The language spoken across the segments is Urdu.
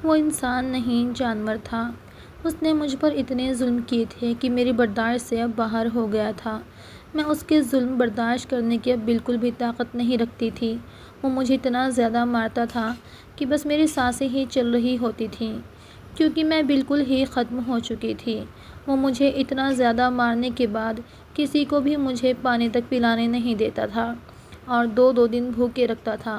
وہ انسان نہیں، جانور تھا۔ اس نے مجھ پر اتنے ظلم کیے تھے کہ میری برداشت سے اب باہر ہو گیا تھا۔ میں اس کے ظلم برداشت کرنے کی اب بالکل بھی طاقت نہیں رکھتی تھی۔ وہ مجھے اتنا زیادہ مارتا تھا کہ بس میری سانسیں ہی چل رہی ہوتی تھیں، کیونکہ میں بالکل ہی ختم ہو چکی تھی۔ وہ مجھے اتنا زیادہ مارنے کے بعد کسی کو بھی مجھے پانی تک پلانے نہیں دیتا تھا اور دو دو دن بھوکے رکھتا تھا۔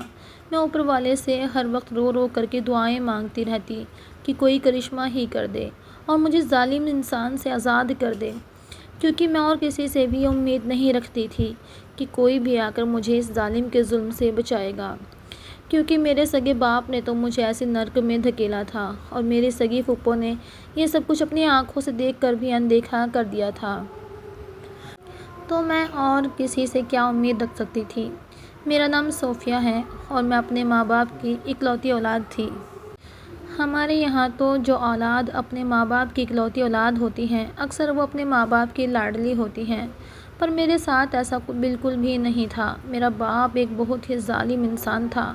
میں اوپر والے سے ہر وقت رو رو کر کے دعائیں مانگتی رہتی کہ کوئی کرشمہ ہی کر دے اور مجھے ظالم انسان سے آزاد کر دے، کیونکہ میں اور کسی سے بھی امید نہیں رکھتی تھی کہ کوئی بھی آ کر مجھے اس ظالم کے ظلم سے بچائے گا، کیونکہ میرے سگے باپ نے تو مجھے ایسے نرک میں دھکیلا تھا اور میری سگی پھپھو نے یہ سب کچھ اپنی آنکھوں سے دیکھ کر بھی اندیکھا کر دیا تھا۔ تو میں اور کسی سے کیا امید رکھ سکتی تھی؟ میرا نام صوفیہ ہے اور میں اپنے ماں باپ کی اکلوتی اولاد تھی۔ ہمارے یہاں تو جو اولاد اپنے ماں باپ کی اکلوتی اولاد ہوتی ہیں، اکثر وہ اپنے ماں باپ کی لاڈلی ہوتی ہیں، پر میرے ساتھ ایسا بالکل بھی نہیں تھا۔ میرا باپ ایک بہت ہی ظالم انسان تھا۔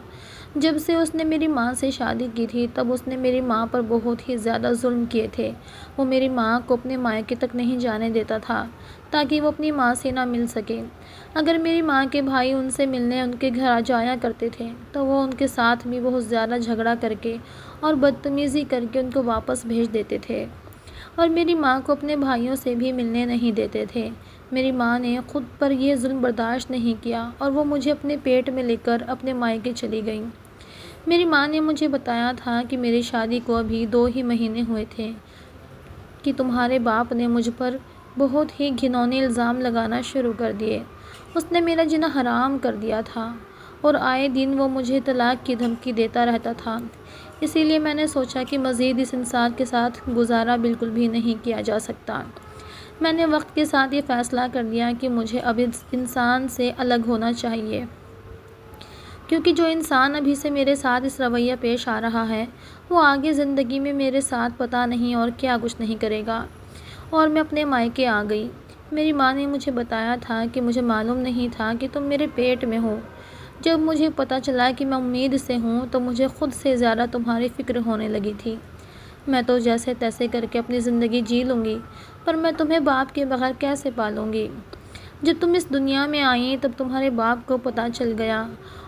جب سے اس نے میری ماں سے شادی کی تھی تب اس نے میری ماں پر بہت ہی زیادہ ظلم کیے تھے۔ وہ میری ماں کو اپنے مائکے تک نہیں جانے دیتا تھا تاکہ وہ اپنی ماں سے نہ مل سکے۔ اگر میری ماں کے بھائی ان سے ملنے ان کے گھر جایا کرتے تھے تو وہ ان کے ساتھ بھی بہت زیادہ جھگڑا کر کے اور بدتمیزی کر کے ان کو واپس بھیج دیتے تھے، اور میری ماں کو اپنے بھائیوں سے بھی ملنے نہیں دیتے تھے۔ میری ماں نے خود پر یہ ظلم برداشت نہیں کیا اور وہ مجھے اپنے پیٹ میں لے کر اپنے مائکے چلی گئیں۔ میری ماں نے مجھے بتایا تھا کہ میری شادی کو ابھی 2 ہی مہینے ہوئے تھے کہ تمہارے باپ نے مجھ پر بہت ہی گھنونے الزام لگانا شروع کر دیے۔ اس نے میرا جینا حرام کر دیا تھا اور آئے دن وہ مجھے طلاق کی دھمکی دیتا رہتا تھا۔ اسی لیے میں نے سوچا کہ مزید اس انسان کے ساتھ گزارا بالکل بھی نہیں کیا جا سکتا۔ میں نے وقت کے ساتھ یہ فیصلہ کر لیا کہ مجھے اب اس انسان سے الگ ہونا چاہیے، کیونکہ جو انسان ابھی سے میرے ساتھ اس رویہ پیش آ رہا ہے وہ آگے زندگی میں میرے ساتھ پتہ نہیں اور کیا کچھ نہیں کرے گا۔ اور میں اپنے مائکے آ گئی۔ میری ماں نے مجھے بتایا تھا کہ مجھے معلوم نہیں تھا کہ تم میرے پیٹ میں ہو۔ جب مجھے پتہ چلا کہ میں امید سے ہوں تو مجھے خود سے زیادہ تمہاری فکر ہونے لگی تھی۔ میں تو جیسے تیسے کر کے اپنی زندگی جی لوں گی، پر میں تمہیں باپ کے بغیر کیسے پالوں گی؟ جب تم اس دنیا میں آئیں تب تمہارے باپ کو پتہ چل گیا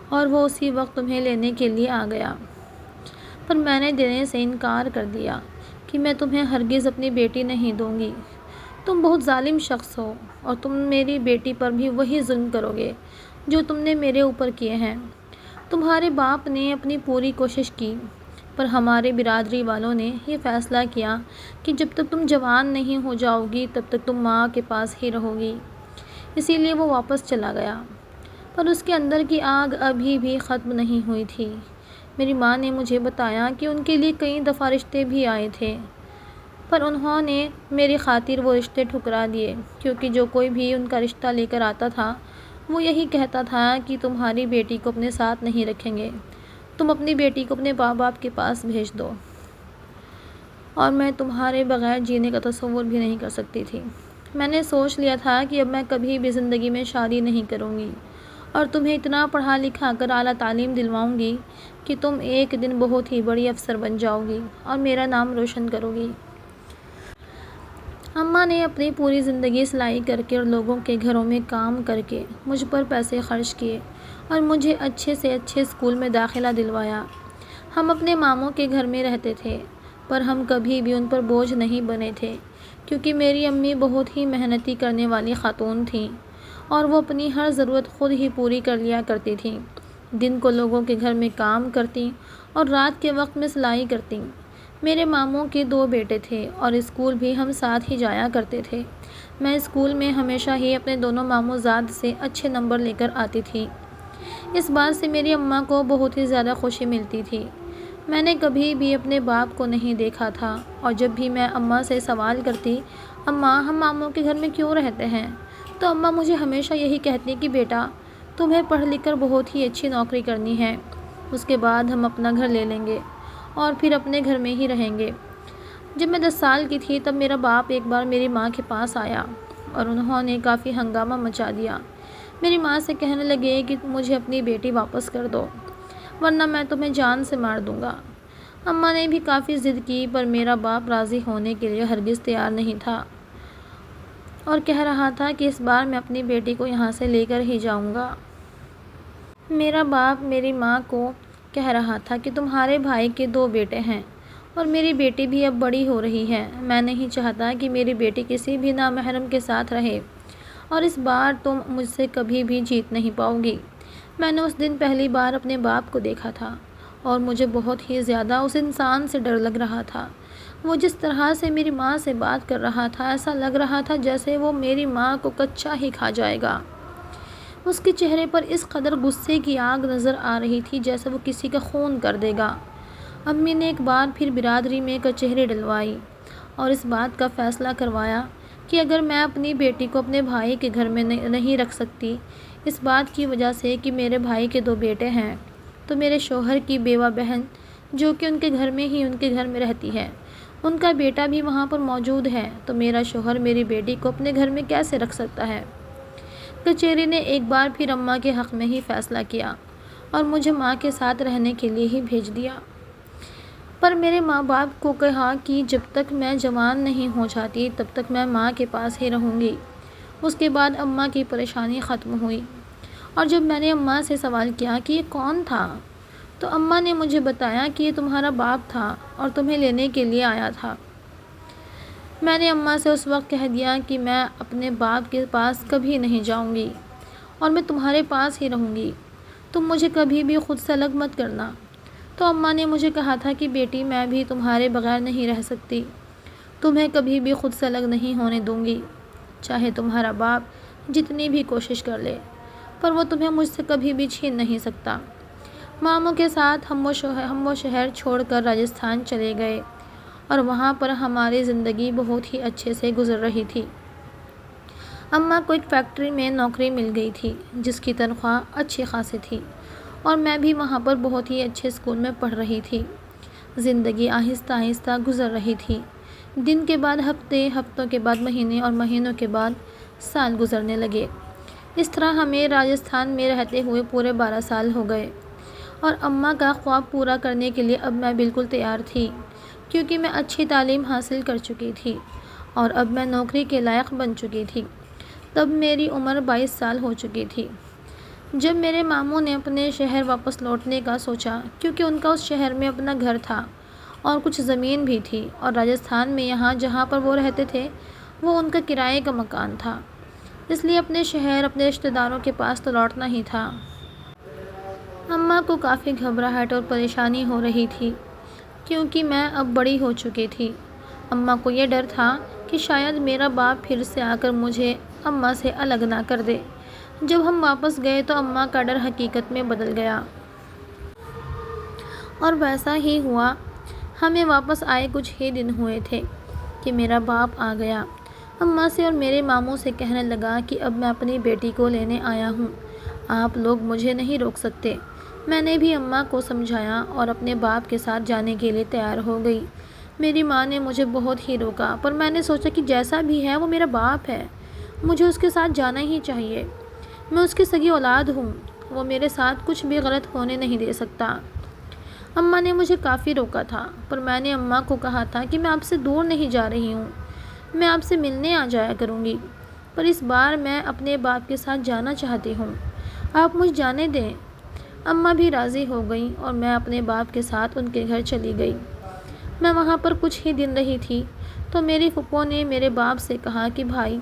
اور وہ اسی وقت تمہیں لینے کے لیے آ گیا، پر میں نے دینے سے انکار کر دیا کہ میں تمہیں ہرگز اپنی بیٹی نہیں دوں گی۔ تم بہت ظالم شخص ہو اور تم میری بیٹی پر بھی وہی ظلم کرو گے جو تم نے میرے اوپر کیے ہیں۔ تمہارے باپ نے اپنی پوری کوشش کی، پر ہمارے برادری والوں نے یہ فیصلہ کیا کہ جب تک تم جوان نہیں ہو جاؤ گی تب تک تم ماں کے پاس ہی رہو گی۔ اسی لیے وہ واپس چلا گیا، پر اس کے اندر کی آگ ابھی بھی ختم نہیں ہوئی تھی۔ میری ماں نے مجھے بتایا کہ ان کے لیے کئی دفعہ رشتے بھی آئے تھے، پر انہوں نے میری خاطر وہ رشتے ٹھکرا دیے، کیونکہ جو کوئی بھی ان کا رشتہ لے کر آتا تھا وہ یہی کہتا تھا کہ تمہاری بیٹی کو اپنے ساتھ نہیں رکھیں گے، تم اپنی بیٹی کو اپنے ماں باپ کے پاس بھیج دو، اور میں تمہارے بغیر جینے کا تصور بھی نہیں کر سکتی تھی۔ میں نے سوچ لیا تھا کہ اب میں کبھی بھی زندگی میں شادی نہیں کروں گی اور تمہیں اتنا پڑھا لکھا کر اعلیٰ تعلیم دلواؤں گی کہ تم ایک دن بہت ہی بڑی افسر بن جاؤ گی اور میرا نام روشن کرو گی۔ اماں نے اپنی پوری زندگی سلائی کر کے اور لوگوں کے گھروں میں کام کر کے مجھ پر پیسے خرچ کیے اور مجھے اچھے سے اچھے اسکول میں داخلہ دلوایا۔ ہم اپنے ماموں کے گھر میں رہتے تھے، پر ہم کبھی بھی ان پر بوجھ نہیں بنے تھے، کیونکہ میری امی بہت ہی محنتی کرنے والی خاتون تھیں اور وہ اپنی ہر ضرورت خود ہی پوری کر لیا کرتی تھیں۔ دن کو لوگوں کے گھر میں کام کرتیں اور رات کے وقت میں سلائی کرتیں۔ میرے ماموں کے 2 بیٹے تھے اور اسکول بھی ہم ساتھ ہی جایا کرتے تھے۔ میں اسکول میں ہمیشہ ہی اپنے دونوں ماموں زاد سے اچھے نمبر لے کر آتی تھی۔ اس بات سے میری اماں کو بہت ہی زیادہ خوشی ملتی تھی۔ میں نے کبھی بھی اپنے باپ کو نہیں دیکھا تھا اور جب بھی میں اماں سے سوال کرتی، اماں ہم ماموں کے گھر میں کیوں رہتے ہیں، تو اماں مجھے ہمیشہ یہی کہتی کہ بیٹا تمہیں پڑھ لکھ کر بہت ہی اچھی نوکری کرنی ہے، اس کے بعد ہم اپنا گھر لے لیں گے اور پھر اپنے گھر میں ہی رہیں گے۔ جب میں 10 سال کی تھی تب میرا باپ ایک بار میری ماں کے پاس آیا اور انہوں نے کافی ہنگامہ مچا دیا۔ میری ماں سے کہنے لگے کہ مجھے اپنی بیٹی واپس کر دو ورنہ میں تمہیں جان سے مار دوں گا۔ اماں نے بھی کافی ضد کی پر میرا باپ راضی ہونے کے لیے ہرگز تیار نہیں تھا اور کہہ رہا تھا کہ اس بار میں اپنی بیٹی کو یہاں سے لے کر ہی جاؤں گا۔ میرا باپ میری ماں کو کہہ رہا تھا کہ تمہارے بھائی کے 2 بیٹے ہیں اور میری بیٹی بھی اب بڑی ہو رہی ہے، میں نہیں چاہتا کہ میری بیٹی کسی بھی نامحرم کے ساتھ رہے اور اس بار تم مجھ سے کبھی بھی جیت نہیں پاؤ گی۔ میں نے اس دن پہلی بار اپنے باپ کو دیکھا تھا اور مجھے بہت ہی زیادہ اس انسان سے ڈر لگ رہا تھا۔ وہ جس طرح سے میری ماں سے بات کر رہا تھا ایسا لگ رہا تھا جیسے وہ میری ماں کو کچا ہی کھا جائے گا۔ اس کے چہرے پر اس قدر غصے کی آگ نظر آ رہی تھی جیسے وہ کسی کا خون کر دے گا۔ امی نے ایک بار پھر برادری میں کچہری ڈلوائی اور اس بات کا فیصلہ کروایا کہ اگر میں اپنی بیٹی کو اپنے بھائی کے گھر میں نہیں رکھ سکتی اس بات کی وجہ سے کہ میرے بھائی کے 2 بیٹے ہیں تو میرے شوہر کی بیوہ بہن جو کہ ان کے گھر میں ہی ان کے گھر میں رہتی ہے، ان کا بیٹا بھی وہاں پر موجود ہے، تو میرا شوہر میری بیٹی کو اپنے گھر میں کیسے رکھ سکتا ہے۔ کچہری نے ایک بار پھر اماں کے حق میں ہی فیصلہ کیا اور مجھے ماں کے ساتھ رہنے کے لیے ہی بھیج دیا، پر میرے ماں باپ کو کہا کہ جب تک میں جوان نہیں ہو جاتی تب تک میں ماں کے پاس ہی رہوں گی۔ اس کے بعد اماں کی پریشانی ختم ہوئی اور جب میں نے اماں سے سوال کیا کہ یہ کون تھا تو اماں نے مجھے بتایا کہ یہ تمہارا باپ تھا اور تمہیں لینے کے لیے آیا تھا۔ میں نے اماں سے اس وقت کہہ دیا کہ میں اپنے باپ کے پاس کبھی نہیں جاؤں گی اور میں تمہارے پاس ہی رہوں گی، تم مجھے کبھی بھی خود سے الگ مت کرنا۔ تو اماں نے مجھے کہا تھا کہ بیٹی میں بھی تمہارے بغیر نہیں رہ سکتی، تمہیں کبھی بھی خود سے الگ نہیں ہونے دوں گی، چاہے تمہارا باپ جتنی بھی کوشش کر لے، پر وہ تمہیں مجھ سے کبھی بھی چھین نہیں سکتا۔ ماموں کے ساتھ ہم وہ شہر چھوڑ کر راجستھان چلے گئے اور وہاں پر ہماری زندگی بہت ہی اچھے سے گزر رہی تھی۔ اماں کو ایک فیکٹری میں نوکری مل گئی تھی جس کی تنخواہ اچھی خاصی تھی اور میں بھی وہاں پر بہت ہی اچھے اسکول میں پڑھ رہی تھی۔ زندگی آہستہ آہستہ گزر رہی تھی، دن کے بعد ہفتے، ہفتوں کے بعد مہینے اور مہینوں کے بعد سال گزرنے لگے۔ اس طرح ہمیں راجستھان میں رہتے ہوئے پورے 12 سال ہو گئے اور اماں کا خواب پورا کرنے کے لیے اب میں بالکل تیار تھی کیونکہ میں اچھی تعلیم حاصل کر چکی تھی اور اب میں نوکری کے لائق بن چکی تھی۔ تب میری عمر 22 سال ہو چکی تھی جب میرے ماموں نے اپنے شہر واپس لوٹنے کا سوچا کیونکہ ان کا اس شہر میں اپنا گھر تھا اور کچھ زمین بھی تھی اور راجستھان میں یہاں جہاں پر وہ رہتے تھے وہ ان کا کرائے کا مکان تھا، اس لیے اپنے شہر اپنے رشتہ داروں کے پاس تو لوٹنا ہی تھا۔ اماں کو کافی گھبراہٹ اور پریشانی ہو رہی تھی کیونکہ میں اب بڑی ہو چکی تھی۔ اماں کو یہ ڈر تھا کہ شاید میرا باپ پھر سے آ کر مجھے اماں سے الگ نہ کر دے۔ جب ہم واپس گئے تو اماں کا ڈر حقیقت میں بدل گیا اور ویسا ہی ہوا۔ ہمیں واپس آئے کچھ ہی دن ہوئے تھے کہ میرا باپ آ گیا اماں سے اور میرے ماموں سے کہنے لگا کہ اب میں اپنی بیٹی کو لینے آیا ہوں، آپ لوگ مجھے نہیں روک سکتے۔ میں نے بھی اماں کو سمجھایا اور اپنے باپ کے ساتھ جانے کے لیے تیار ہو گئی۔ میری ماں نے مجھے بہت ہی روکا پر میں نے سوچا کہ جیسا بھی ہے وہ میرا باپ ہے، مجھے اس کے ساتھ جانا ہی چاہیے، میں اس کی سگی اولاد ہوں، وہ میرے ساتھ کچھ بھی غلط ہونے نہیں دے سکتا۔ اماں نے مجھے کافی روکا تھا پر میں نے اماں کو کہا تھا کہ میں آپ سے دور نہیں جا رہی ہوں، میں آپ سے ملنے آ جایا کروں گی، پر اس بار میں اپنے باپ کے ساتھ جانا چاہتی ہوں، آپ مجھے جانے دیں۔ اماں بھی راضی ہو گئیں اور میں اپنے باپ کے ساتھ ان کے گھر چلی گئی۔ میں وہاں پر کچھ ہی دن رہی تھی تو میری پھپھو نے میرے باپ سے کہا کہ بھائی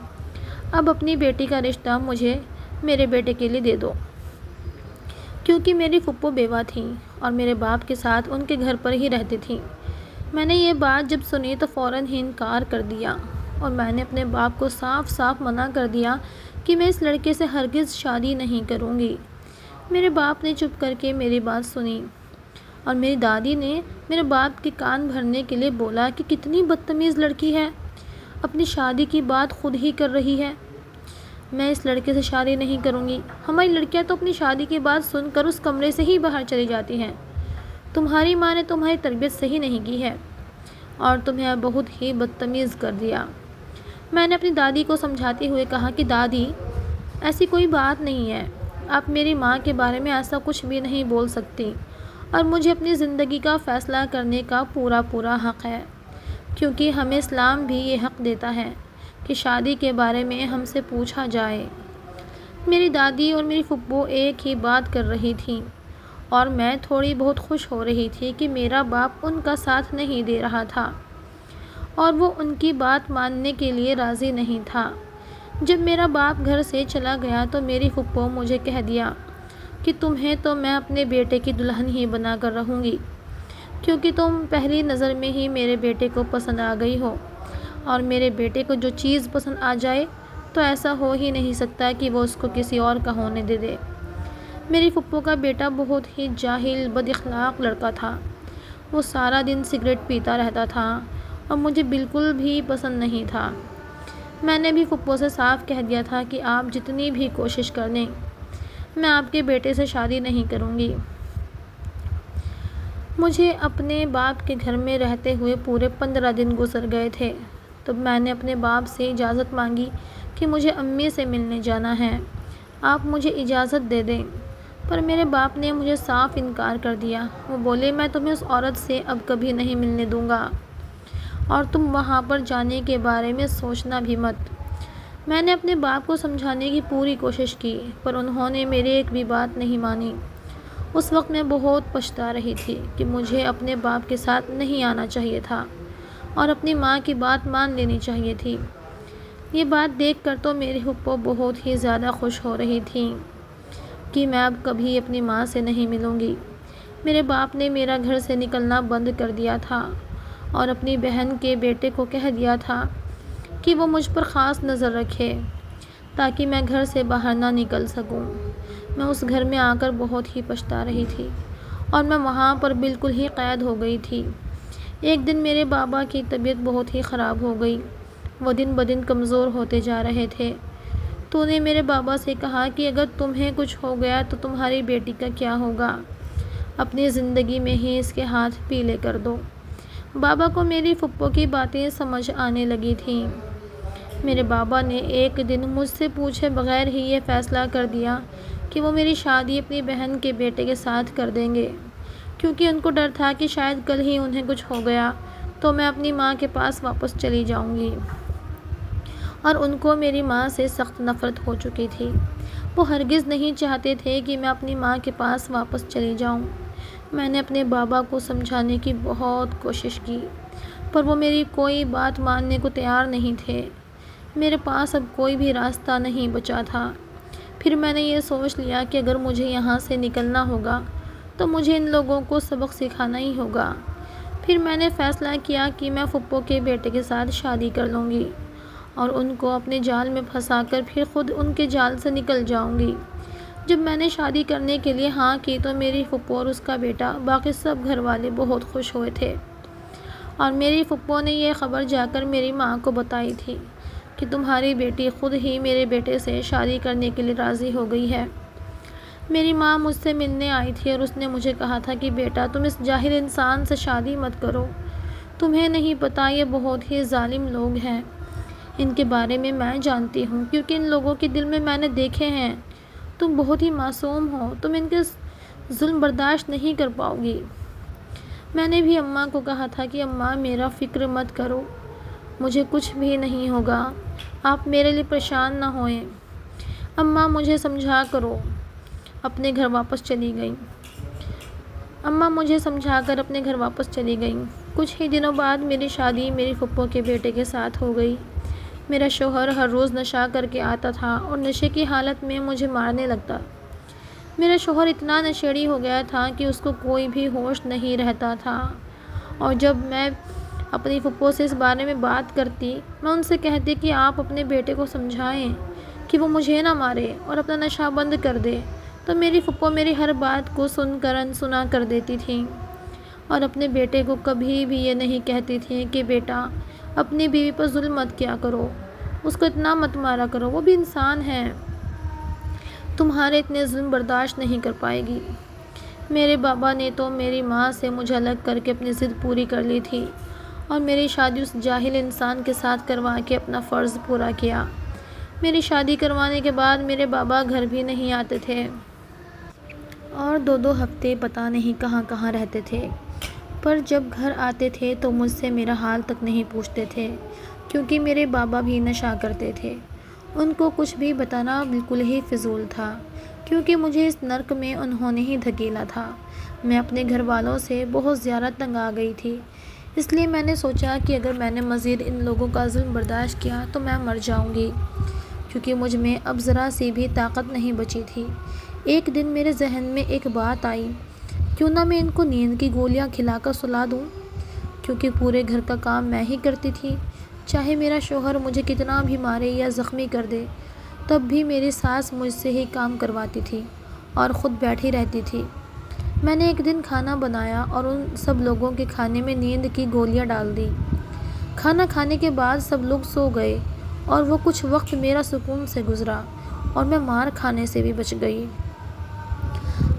اب اپنی بیٹی کا رشتہ مجھے میرے بیٹے کے لیے دے دو، کیونکہ میری پھپھو بیوہ تھیں اور میرے باپ کے ساتھ ان کے گھر پر ہی رہتی تھیں۔ میں نے یہ بات جب سنی تو فوراً ہی انکار کر دیا اور میں نے اپنے باپ کو صاف صاف منع کر دیا کہ میں اس لڑکے سے ہرگز شادی نہیں کروں گی۔ میرے باپ نے چپ کر کے میری بات سنی اور میری دادی نے میرے باپ کے کان بھرنے کے لیے بولا کہ کتنی بدتمیز لڑکی ہے، اپنی شادی کی بات خود ہی کر رہی ہے، میں اس لڑکے سے شادی نہیں کروں گی، ہماری لڑکیاں تو اپنی شادی کی بات سن کر اس کمرے سے ہی باہر چلی جاتی ہیں، تمہاری ماں نے تمہاری تربیت صحیح نہیں کی ہے اور تمہیں بہت ہی بدتمیز کر دیا۔ میں نے اپنی دادی کو سمجھاتے ہوئے کہا کہ دادی ایسی کوئی بات نہیں ہے، آپ میری ماں کے بارے میں ایسا کچھ بھی نہیں بول سکتی اور مجھے اپنی زندگی کا فیصلہ کرنے کا پورا حق ہے، کیونکہ ہمیں اسلام بھی یہ حق دیتا ہے کہ شادی کے بارے میں ہم سے پوچھا جائے۔ میری دادی اور میری پھپھو ایک ہی بات کر رہی تھیں اور میں تھوڑی بہت خوش ہو رہی تھی کہ میرا باپ ان کا ساتھ نہیں دے رہا تھا اور وہ ان کی بات ماننے کے لیے راضی نہیں تھا۔ جب میرا باپ گھر سے چلا گیا تو میری پھپھو مجھے کہہ دیا کہ تمہیں تو میں اپنے بیٹے کی دلہن ہی بنا کر رہوں گی، کیونکہ تم پہلی نظر میں ہی میرے بیٹے کو پسند آ گئی ہو، اور میرے بیٹے کو جو چیز پسند آ جائے تو ایسا ہو ہی نہیں سکتا کہ وہ اس کو کسی اور کا ہونے دے۔ میری پھپھو کا بیٹا بہت ہی جاہل بد اخلاق لڑکا تھا۔ وہ سارا دن سگریٹ پیتا رہتا تھا اور مجھے بالکل بھی پسند نہیں تھا۔ میں نے بھی پھپھو سے صاف کہہ دیا تھا کہ آپ جتنی بھی کوشش کر لیں، میں آپ کے بیٹے سے شادی نہیں کروں گی۔ مجھے اپنے باپ کے گھر میں رہتے ہوئے پورے 15 دن گزر گئے تھے۔ تب میں نے اپنے باپ سے اجازت مانگی کہ مجھے امی سے ملنے جانا ہے، آپ مجھے اجازت دے دیں۔ پر میرے باپ نے مجھے صاف انکار کر دیا۔ وہ بولے میں تمہیں اس عورت سے اب کبھی نہیں ملنے دوں گا اور تم وہاں پر جانے کے بارے میں سوچنا بھی مت۔ میں نے اپنے باپ کو سمجھانے کی پوری کوشش کی پر انہوں نے میری ایک بھی بات نہیں مانی۔ اس وقت میں بہت پچھتا رہی تھی کہ مجھے اپنے باپ کے ساتھ نہیں آنا چاہیے تھا اور اپنی ماں کی بات مان لینی چاہیے تھی۔ یہ بات دیکھ کر تو میری پھپھو بہت ہی زیادہ خوش ہو رہی تھیں کہ میں اب کبھی اپنی ماں سے نہیں ملوں گی۔ میرے باپ نے میرا گھر سے نکلنا بند کر دیا تھا اور اپنی بہن کے بیٹے کو کہہ دیا تھا کہ وہ مجھ پر خاص نظر رکھے تاکہ میں گھر سے باہر نہ نکل سکوں۔ میں اس گھر میں آ کر بہت ہی پچھتا رہی تھی اور میں وہاں پر بالکل ہی قید ہو گئی تھی۔ ایک دن میرے بابا کی طبیعت بہت ہی خراب ہو گئی، وہ دن بدن کمزور ہوتے جا رہے تھے۔ تو نے میرے بابا سے کہا کہ اگر تمہیں کچھ ہو گیا تو تمہاری بیٹی کا کیا ہوگا، اپنی زندگی میں ہی اس کے ہاتھ پیلے کر دو۔ بابا کو میری پھپھو کی باتیں سمجھ آنے لگی تھیں۔ میرے بابا نے ایک دن مجھ سے پوچھے بغیر ہی یہ فیصلہ کر دیا کہ وہ میری شادی اپنی بہن کے بیٹے کے ساتھ کر دیں گے، کیونکہ ان کو ڈر تھا کہ شاید کل ہی انہیں کچھ ہو گیا تو میں اپنی ماں کے پاس واپس چلی جاؤں گی، اور ان کو میری ماں سے سخت نفرت ہو چکی تھی۔ وہ ہرگز نہیں چاہتے تھے کہ میں اپنی ماں کے پاس واپس چلی جاؤں۔ میں نے اپنے بابا کو سمجھانے کی بہت کوشش کی پر وہ میری کوئی بات ماننے کو تیار نہیں تھے۔ میرے پاس اب کوئی بھی راستہ نہیں بچا تھا۔ پھر میں نے یہ سوچ لیا کہ اگر مجھے یہاں سے نکلنا ہوگا تو مجھے ان لوگوں کو سبق سکھانا ہی ہوگا۔ پھر میں نے فیصلہ کیا کہ میں پھپھو کے بیٹے کے ساتھ شادی کر لوں گی اور ان کو اپنے جال میں پھنسا کر پھر خود ان کے جال سے نکل جاؤں گی۔ جب میں نے شادی کرنے کے لیے ہاں کی تو میری پھپھو اور اس کا بیٹا باقی سب گھر والے بہت خوش ہوئے تھے، اور میری پھپھو نے یہ خبر جا کر میری ماں کو بتائی تھی کہ تمہاری بیٹی خود ہی میرے بیٹے سے شادی کرنے کے لیے راضی ہو گئی ہے۔ میری ماں مجھ سے ملنے آئی تھی اور اس نے مجھے کہا تھا کہ بیٹا تم اس جاہل انسان سے شادی مت کرو، تمہیں نہیں پتہ یہ بہت ہی ظالم لوگ ہیں، ان کے بارے میں جانتی ہوں کیونکہ ان لوگوں کے دل میں نے دیکھے ہیں، تم بہت ہی معصوم ہو، تم ان کے ظلم برداشت نہیں کر پاؤ گی۔ میں نے بھی اماں کو کہا تھا کہ اماں میرا فکر مت کرو، مجھے کچھ بھی نہیں ہوگا، آپ میرے لیے پریشان نہ ہوئیں، اماں مجھے سمجھا کرو۔ اپنے گھر واپس چلی گئیں۔ اماں مجھے سمجھا کر اپنے گھر واپس چلی گئیں۔ کچھ ہی دنوں بعد میری شادی میری پھپھو کے بیٹے کے ساتھ ہو گئی۔ میرا شوہر ہر روز نشہ کر کے آتا تھا اور نشے کی حالت میں مجھے مارنے لگتا۔ میرا شوہر اتنا نشیڑی ہو گیا تھا کہ اس کو کوئی بھی ہوش نہیں رہتا تھا، اور جب میں اپنی پھپھو سے اس بارے میں بات کرتی، میں ان سے کہتی کہ آپ اپنے بیٹے کو سمجھائیں کہ وہ مجھے نہ مارے اور اپنا نشہ بند کر دے، تو میری پھپھو میری ہر بات کو سنا کر دیتی تھیں اور اپنے بیٹے کو کبھی بھی یہ نہیں کہتی تھیں کہ بیٹا اپنی بیوی پر ظلم مت کیا کرو، اس کو اتنا مت مارا کرو، وہ بھی انسان ہے، تمہارے اتنے ظلم برداشت نہیں کر پائے گی۔ میرے بابا نے تو میری ماں سے مجھے الگ کر کے اپنی ضد پوری کر لی تھی اور میری شادی اس جاہل انسان کے ساتھ کروا کے اپنا فرض پورا کیا۔ میری شادی کروانے کے بعد میرے بابا گھر بھی نہیں آتے تھے۔ اور 2 ہفتے پتہ نہیں کہاں کہاں رہتے تھے، پر جب گھر آتے تھے تو مجھ سے میرا حال تک نہیں پوچھتے تھے، کیونکہ میرے بابا بھی نشہ کرتے تھے۔ ان کو کچھ بھی بتانا بالکل ہی فضول تھا، کیونکہ مجھے اس نرک میں انہوں نے ہی دھکیلا تھا۔ میں اپنے گھر والوں سے بہت زیادہ تنگ آ گئی تھی، اس لیے میں نے سوچا کہ اگر میں نے مزید ان لوگوں کا ظلم برداشت کیا تو میں مر جاؤں گی، کیونکہ مجھ میں اب ذرا سی بھی طاقت نہیں بچی تھی۔ ایک دن میرے ذہن میں ایک بات آئی، کیوں نہ میں ان کو نیند کی گولیاں کھلا کر سلا دوں، کیونکہ پورے گھر کا کام میں ہی کرتی تھی۔ چاہے میرا شوہر مجھے کتنا بھی مارے یا زخمی کر دے، تب بھی میری ساس مجھ سے ہی کام کرواتی تھی اور خود بیٹھی رہتی تھی۔ میں نے ایک دن کھانا بنایا اور ان سب لوگوں کے کھانے میں نیند کی گولیاں ڈال دی۔ کھانا کھانے کے بعد سب لوگ سو گئے اور وہ کچھ وقت میرا سکون سے گزرا اور میں مار کھانے سے بھی بچ گئی۔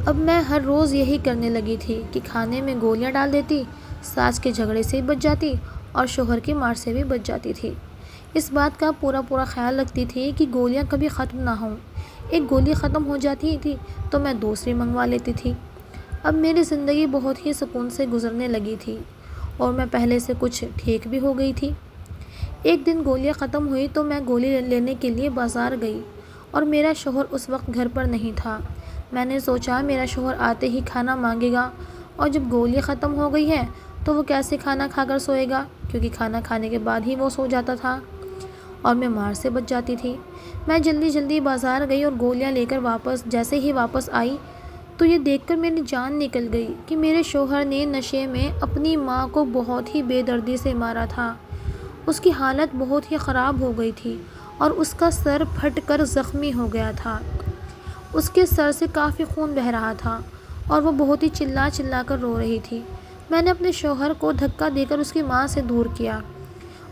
اب میں ہر روز یہی کرنے لگی تھی کہ کھانے میں گولیاں ڈال دیتی، ساس کے جھگڑے سے بھی بچ جاتی اور شوہر کی مار سے بھی بچ جاتی تھی۔ اس بات کا پورا خیال رکھتی تھی کہ گولیاں کبھی ختم نہ ہوں۔ ایک گولی ختم ہو جاتی تھی تو میں دوسری منگوا لیتی تھی۔ اب میری زندگی بہت ہی سکون سے گزرنے لگی تھی اور میں پہلے سے کچھ ٹھیک بھی ہو گئی تھی۔ ایک دن گولیاں ختم ہوئی تو میں گولی لینے کے لیے بازار گئی اور میرا شوہر اس وقت گھر پر نہیں تھا۔ میں نے سوچا میرا شوہر آتے ہی کھانا مانگے گا، اور جب گولی ختم ہو گئی ہے تو وہ کیسے کھانا کھا کر سوئے گا، کیونکہ کھانا کھانے کے بعد ہی وہ سو جاتا تھا اور میں مار سے بچ جاتی تھی۔ میں جلدی بازار گئی اور گولیاں لے کر جیسے ہی واپس آئی تو یہ دیکھ کر میری جان نکل گئی کہ میرے شوہر نے نشے میں اپنی ماں کو بہت ہی بے دردی سے مارا تھا۔ اس کی حالت بہت ہی خراب ہو گئی تھی اور اس کا سر پھٹ کر زخمی ہو گیا تھا۔ اس کے سر سے کافی خون بہہ رہا تھا اور وہ بہت ہی چلا کر رو رہی تھی۔ میں نے اپنے شوہر کو دھکا دے کر اس کی ماں سے دور کیا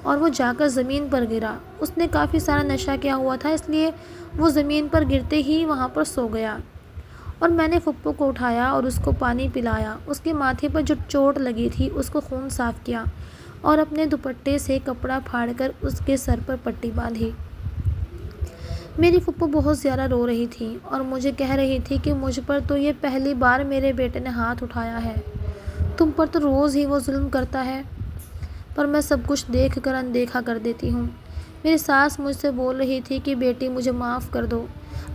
اور وہ جا کر زمین پر گرا۔ اس نے کافی سارا نشہ کیا ہوا تھا، اس لیے وہ زمین پر گرتے ہی وہاں پر سو گیا، اور میں نے پھپھو کو اٹھایا اور اس کو پانی پلایا۔ اس کے ماتھے پر جو چوٹ لگی تھی اس کو خون صاف کیا اور اپنے دوپٹے سے کپڑا پھاڑ کر اس کے سر پر پٹی باندھی۔ میری پھپھو بہت زیادہ رو رہی تھی اور مجھے کہہ رہی تھی کہ مجھ پر تو یہ پہلی بار میرے بیٹے نے ہاتھ اٹھایا ہے، تم پر تو روز ہی وہ ظلم کرتا ہے۔ پر میں سب کچھ دیکھ کر اندیکھا کر دیتی ہوں۔ میری ساس مجھ سے بول رہی تھی کہ بیٹی مجھے معاف کر دو،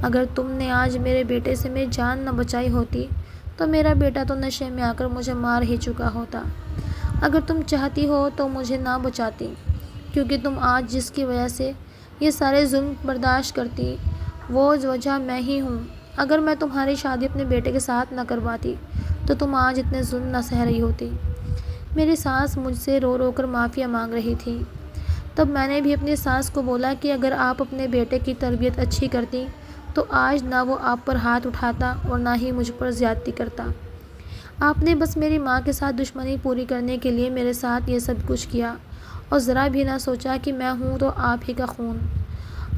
اگر تم نے آج میرے بیٹے سے میری جان نہ بچائی ہوتی تو میرا بیٹا تو نشے میں آ کر مجھے مار ہی چکا ہوتا۔ اگر تم چاہتی ہو تو مجھے نہ بچاتی، کیونکہ تم آج جس کی وجہ سے یہ سارے ظلم برداشت کرتی وہ وجہ میں ہی ہوں۔ اگر میں تمہاری شادی اپنے بیٹے کے ساتھ نہ کرواتی تو تم آج اتنے ظلم نہ سہ رہی ہوتی۔ میری ساس مجھ سے رو کر معافی مانگ رہی تھی۔ تب میں نے بھی اپنی ساس کو بولا کہ اگر آپ اپنے بیٹے کی تربیت اچھی کرتی تو آج نہ وہ آپ پر ہاتھ اٹھاتا اور نہ ہی مجھ پر زیادتی کرتا۔ آپ نے بس میری ماں کے ساتھ دشمنی پوری کرنے کے لیے میرے ساتھ یہ سب کچھ کیا اور ذرا بھی نہ سوچا کہ میں ہوں تو آپ ہی کا خون۔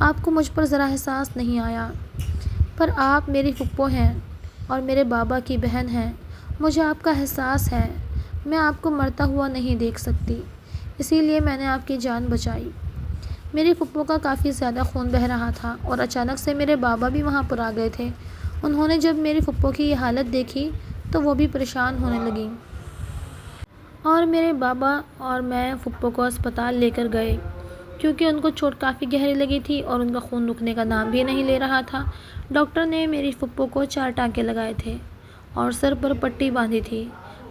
آپ کو مجھ پر ذرا احساس نہیں آیا، پر آپ میری پھپھو ہیں اور میرے بابا کی بہن ہیں، مجھے آپ کا احساس ہے۔ میں آپ کو مرتا ہوا نہیں دیکھ سکتی، اسی لیے میں نے آپ کی جان بچائی۔ میری پھپھو کا کافی زیادہ خون بہہ رہا تھا اور اچانک سے میرے بابا بھی وہاں پر آ گئے تھے۔ انہوں نے جب میری پھپھو کی یہ حالت دیکھی تو وہ بھی پریشان ہونے لگیں اور میرے بابا اور میں پھپھو کو اسپتال لے کر گئے، کیونکہ ان کو چوٹ کافی گہری لگی تھی اور ان کا خون رکنے کا نام بھی نہیں لے رہا تھا۔ ڈاکٹر نے میری پھپھو کو 4 ٹانکے لگائے تھے اور سر پر پٹی باندھی تھی۔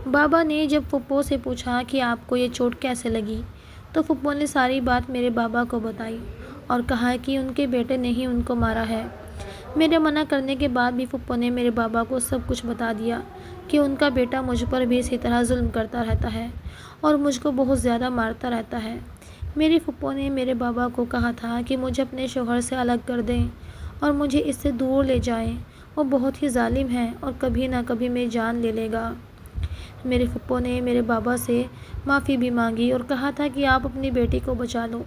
بابا نے جب پھپھو سے پوچھا کہ آپ کو یہ چوٹ کیسے لگی تو پھپھو نے ساری بات میرے بابا کو بتائی اور کہا کہ ان کے بیٹے نے ہی ان کو مارا ہے۔ میرے منع کرنے کے بعد بھی پھپھو نے میرے بابا کو سب کچھ بتا دیا کہ ان کا بیٹا مجھ پر بھی اسی طرح ظلم کرتا رہتا ہے اور مجھ کو بہت زیادہ مارتا رہتا ہے۔ میری پھپھو نے میرے بابا کو کہا تھا کہ مجھے اپنے شوہر سے الگ کر دیں اور مجھے اس سے دور لے جائیں، وہ بہت ہی ظالم ہے اور کبھی نہ کبھی میری جان لے لے گا۔ میری پھپھو نے میرے بابا سے معافی بھی مانگی اور کہا تھا کہ آپ اپنی بیٹی کو بچا لو۔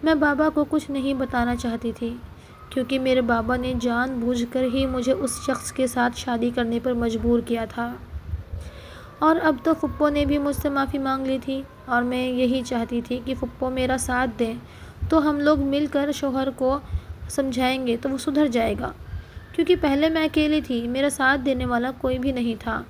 میں بابا کو کچھ نہیں بتانا چاہتی تھی، کیونکہ میرے بابا نے جان بوجھ کر ہی مجھے اس شخص کے ساتھ شادی کرنے پر مجبور کیا تھا، اور اب تو پھپھو نے بھی مجھ سے معافی مانگ لی تھی اور میں یہی چاہتی تھی کہ پھپھو میرا ساتھ دیں تو ہم لوگ مل کر شوہر کو سمجھائیں گے تو وہ سدھر جائے گا۔ کیونکہ پہلے میں اکیلی تھی، میرا ساتھ دینے والا کوئی بھی نہیں تھا،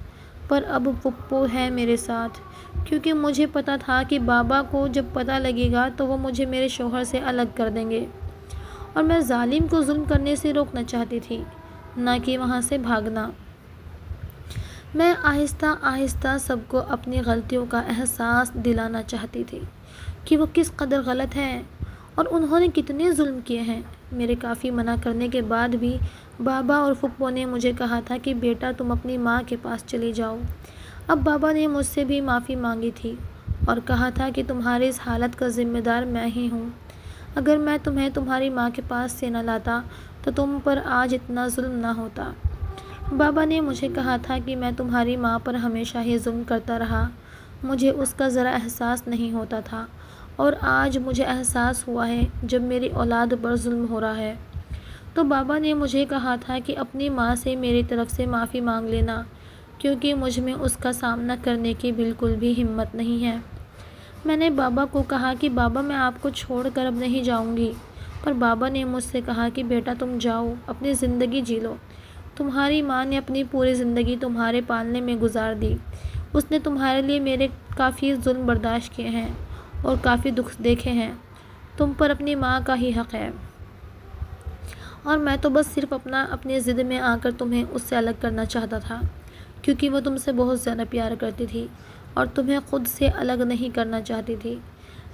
پر اب پھپھو ہے میرے ساتھ، کیونکہ مجھے پتا تھا کہ بابا کو جب پتہ لگے گا تو وہ مجھے میرے شوہر سے الگ کر دیں گے، اور میں ظالم کو ظلم کرنے سے روکنا چاہتی تھی، نہ کہ وہاں سے بھاگنا۔ میں آہستہ آہستہ سب کو اپنی غلطیوں کا احساس دلانا چاہتی تھی کہ وہ کس قدر غلط ہیں اور انہوں نے کتنے ظلم کیے ہیں۔ میرے کافی منع کرنے کے بعد بھی بابا اور پھپھو نے مجھے کہا تھا کہ بیٹا تم اپنی ماں کے پاس چلی جاؤ۔ اب بابا نے مجھ سے بھی معافی مانگی تھی اور کہا تھا کہ تمہاری اس حالت کا ذمہ دار میں ہی ہوں۔ اگر میں تمہیں تمہاری ماں کے پاس سے نہ لاتا تو تم پر آج اتنا ظلم نہ ہوتا۔ بابا نے مجھے کہا تھا کہ میں تمہاری ماں پر ہمیشہ ہی ظلم کرتا رہا، مجھے اس کا ذرا احساس نہیں ہوتا تھا، اور آج مجھے احساس ہوا ہے جب میری اولاد پر ظلم ہو رہا ہے۔ تو بابا نے مجھے کہا تھا کہ اپنی ماں سے میری طرف سے معافی مانگ لینا، کیونکہ مجھ میں اس کا سامنا کرنے کی بالکل بھی ہمت نہیں ہے۔ میں نے بابا کو کہا کہ بابا میں آپ کو چھوڑ کر اب نہیں جاؤں گی، پر بابا نے مجھ سے کہا کہ بیٹا تم جاؤ، اپنی زندگی جی لو، تمہاری ماں نے اپنی پوری زندگی تمہارے پالنے میں گزار دی، اس نے تمہارے لیے میرے کافی ظلم برداشت کیے ہیں اور کافی دکھ دیکھے ہیں، تم پر اپنی ماں کا ہی حق ہے، اور میں تو بس صرف اپنی ضد میں آ کر تمہیں اس سے الگ کرنا چاہتا تھا، کیونکہ وہ تم سے بہت زیادہ پیار کرتی تھی اور تمہیں خود سے الگ نہیں کرنا چاہتی تھی۔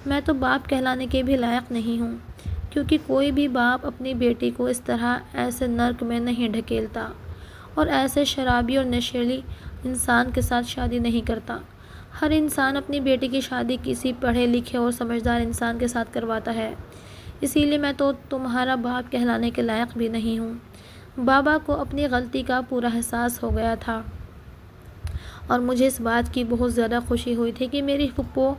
میں تو باپ کہلانے کے بھی لائق نہیں ہوں، کیونکہ کوئی بھی باپ اپنی بیٹی کو اس طرح ایسے نرک میں نہیں ڈھکیلتا اور ایسے شرابی اور نشیلی انسان کے ساتھ شادی نہیں کرتا۔ ہر انسان اپنی بیٹی کی شادی کسی پڑھے لکھے اور سمجھدار انسان کے ساتھ کرواتا ہے، اسی لیے میں تو تمہارا باپ کہلانے کے لائق بھی نہیں ہوں۔ بابا کو اپنی غلطی کا پورا احساس ہو گیا تھا اور مجھے اس بات کی بہت زیادہ خوشی ہوئی تھی کہ میری پھپھو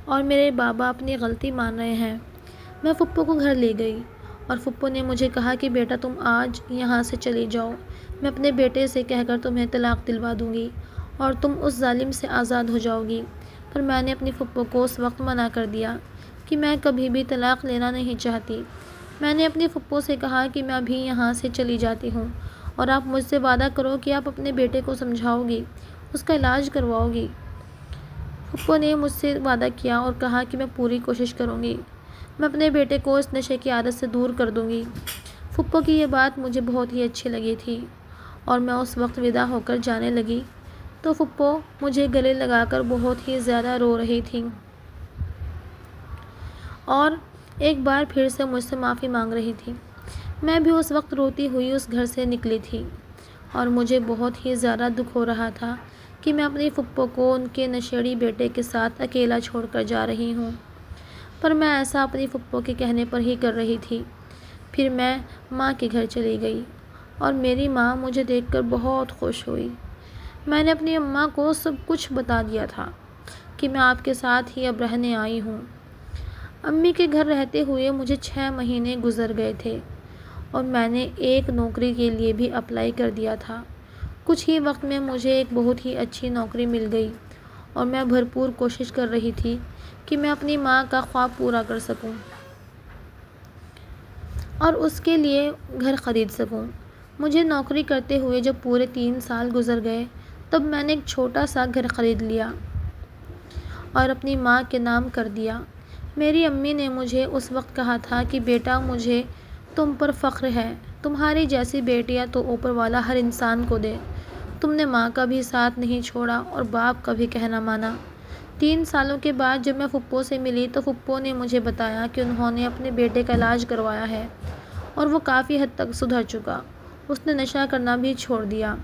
اور میرے بابا اپنی غلطی مان رہے ہیں۔ میں پھپھو کو گھر لے گئی اور پھپھو نے مجھے کہا کہ بیٹا تم آج یہاں سے چلی جاؤ، میں اپنے بیٹے سے کہہ کر تمہیں طلاق دلوا دوں گی اور تم اس ظالم سے آزاد ہو جاؤ گی۔ پر میں نے اپنی پھپھو کو اس وقت منع کر دیا کہ میں کبھی بھی طلاق لینا نہیں چاہتی۔ میں نے اپنی پھپھو سے کہا کہ میں ابھی یہاں سے چلی جاتی ہوں اور آپ مجھ سے وعدہ کرو کہ آپ اپنے بیٹے کو سمجھاؤ گی، اس کا علاج کرواؤ گی۔ پھپھو نے مجھ سے وعدہ کیا اور کہا کہ میں پوری کوشش کروں گی، میں اپنے بیٹے کو اس نشے کی عادت سے دور کر دوں گی۔ پھپھو کی یہ بات مجھے بہت ہی اچھی لگی تھی اور میں اس وقت ودا ہو کر جانے لگی تو پھپھو مجھے گلے لگا کر بہت ہی زیادہ رو رہی تھی اور ایک بار پھر سے مجھ سے معافی مانگ رہی تھی۔ میں بھی اس وقت روتی ہوئی اس گھر سے نکلی تھی اور مجھے بہت ہی زیادہ دکھ ہو رہا تھا کہ میں اپنی پھپھو کو ان کے نشیڑی بیٹے کے ساتھ اکیلا چھوڑ کر جا رہی ہوں، پر میں ایسا اپنی پھپھو کے کہنے پر ہی کر رہی تھی۔ پھر میں ماں کے گھر چلی گئی اور میری ماں مجھے دیکھ کر بہت خوش ہوئی۔ میں نے اپنی اماں کو سب کچھ بتا دیا تھا کہ میں آپ کے ساتھ ہی اب رہنے آئی ہوں۔ امی کے گھر رہتے ہوئے مجھے 6 مہینے گزر گئے تھے اور میں نے ایک نوکری کے لیے بھی اپلائی کر دیا تھا۔ کچھ ہی وقت میں مجھے ایک بہت ہی اچھی نوکری مل گئی اور میں بھرپور کوشش کر رہی تھی کہ میں اپنی ماں کا خواب پورا کر سکوں اور اس کے لیے گھر خرید سکوں۔ مجھے نوکری کرتے ہوئے جب پورے 3 سال گزر گئے تب میں نے ایک چھوٹا سا گھر خرید لیا اور اپنی ماں کے نام کر دیا۔ میری امی نے مجھے اس وقت کہا تھا کہ بیٹا مجھے تم پر فخر ہے، تمہاری جیسی بیٹیاں تو اوپر والا ہر انسان کو دے، تم نے ماں کا بھی ساتھ نہیں چھوڑا اور باپ کا بھی کہنا مانا۔ 3 سالوں کے بعد جب میں پھپھو سے ملی تو پھپھو نے مجھے بتایا کہ انہوں نے اپنے بیٹے کا علاج کروایا ہے اور وہ کافی حد تک سدھر چکا، اس نے نشہ کرنا بھی چھوڑ دیا۔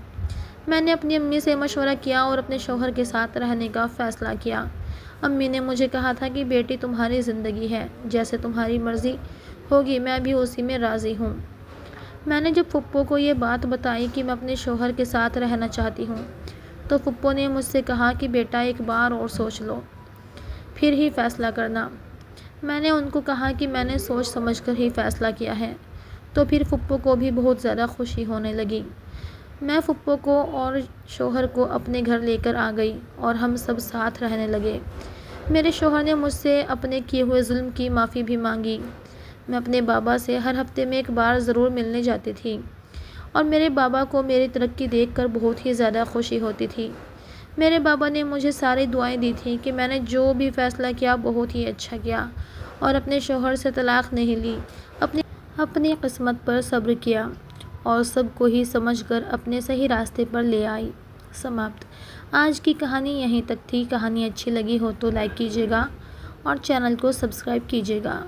میں نے اپنی امی سے مشورہ کیا اور اپنے شوہر کے ساتھ رہنے کا فیصلہ کیا۔ امی نے مجھے کہا تھا کہ بیٹی تمہاری زندگی ہے، جیسے تمہاری مرضی ہوگی میں بھی اسی میں راضی ہوں۔ میں نے جب پھپھو کو یہ بات بتائی کہ میں اپنے شوہر کے ساتھ رہنا چاہتی ہوں تو پھپھو نے مجھ سے کہا کہ بیٹا ایک بار اور سوچ لو، پھر ہی فیصلہ کرنا۔ میں نے ان کو کہا کہ میں نے سوچ سمجھ کر ہی فیصلہ کیا ہے، تو پھر پھپھو کو بھی بہت زیادہ خوشی ہونے لگی۔ میں پھپھو کو اور شوہر کو اپنے گھر لے کر آ گئی اور ہم سب ساتھ رہنے لگے۔ میرے شوہر نے مجھ سے اپنے کیے ہوئے ظلم کی معافی بھی مانگی۔ میں اپنے بابا سے ہر ہفتے میں ایک بار ضرور ملنے جاتی تھی اور میرے بابا کو میری ترقی دیکھ کر بہت ہی زیادہ خوشی ہوتی تھی۔ میرے بابا نے مجھے ساری دعائیں دی تھیں کہ میں نے جو بھی فیصلہ کیا بہت ہی اچھا کیا اور اپنے شوہر سے طلاق نہیں لی، اپنی قسمت پر صبر کیا اور سب کو ہی سمجھ کر اپنے صحیح راستے پر لے آئی۔ سماپت۔ آج کی کہانی یہیں تک تھی۔ کہانی اچھی لگی ہو تو لائک کیجیے گا اور چینل کو سبسکرائب کیجیے گا۔